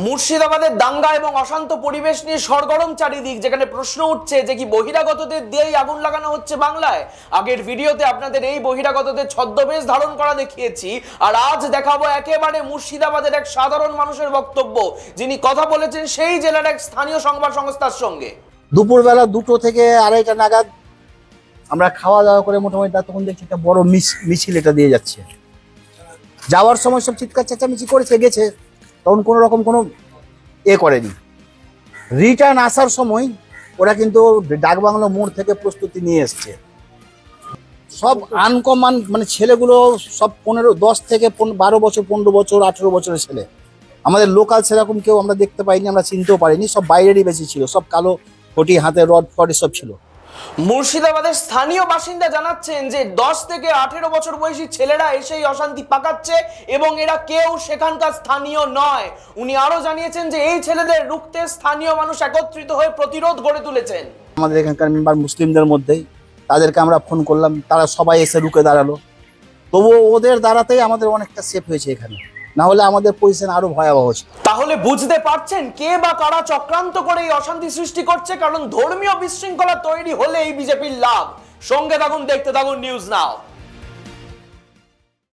মুর্শিদাবাদের দাঙ্গা এবং অশান্ত পরিবেশ নিয়ে সরগরম চারিদিক, যেখানে প্রশ্ন উঠছে যে কি বহিরাগতদের দিয়েই আগুন লাগানো হচ্ছে বাংলায়। আগের ভিডিওতে আপনাদের এই বহিরাগতদের ছদ্মবেশ ধারণ করা দেখিয়েছি, আর আজ দেখাবো একেবারে মুর্শিদাবাদের এক সাধারণ মানুষের বক্তব্য, যিনি কথা বলেছেন সেই জেলার এক স্থানীয় সংবাদ সংস্থার সঙ্গে। দুপুরবেলা 2টো থেকে 2:30টা নাগাদ আমরা খাওয়া দাওয়া করে মোটামুটি তখন দেখছি একটা বড় মিছিল এটা দিয়ে যাচ্ছে। যাওয়ার সময় সব চিৎকার চেঁচামেচি করেছে গেছে, তখন কোনো রকম কোনো করেনি। রিটার্ন আসার সময় ওরা কিন্তু ডাকবাংলো মোড় থেকে প্রস্তুতি নিয়ে এসছে। সব আনকমন মানে ছেলেগুলো সব 10 থেকে 12 বছর, 15 বছর, 18 বছরের ছেলে। আমাদের লোকাল সেরকম কেউ আমরা দেখতে পাইনি, আমরা চিনতেও পারিনি। সব বাইরেরই বেশি ছিল, সব কালো ফটি, হাতে রড ফড সব ছিল। মুর্শিদাবাদের স্থানীয় বাসিন্দা জানাচ্ছেন যে 10 থেকে 18 বছর বয়সী ছেলেরা এসেই অশান্তি পাকাচ্ছে এবং এরা কেউ সেখানকার স্থানীয় নয়। উনি আরো জানিয়েছেন যে এই ছেলেদের রুখতে স্থানীয় মানুষ একত্রিত হয়ে প্রতিরোধ গড়ে তুলেছেন। আমাদের এখানকার মেম্বার মুসলিমদের মধ্যেই, তাদেরকে আমরা ফোন করলাম, তারা সবাই এসে রুখে দাঁড়ালো। তবুও ওদের দাঁড়াতেই আমাদের অনেকটা সেফ হয়েছে এখানে, না হলে আমাদের পজিশন আরো ভয়াবহ ছিল। তাহলে বুঝতে পারছেন কে বা কারা চক্রান্ত করে এই অশান্তি সৃষ্টি করছে, কারণ ধর্মীয় বিশৃঙ্খলা তৈরি হলে এই বিজেপির লাভ। সঙ্গে থাকুন, দেখতে থাকুন নিউজ নাও।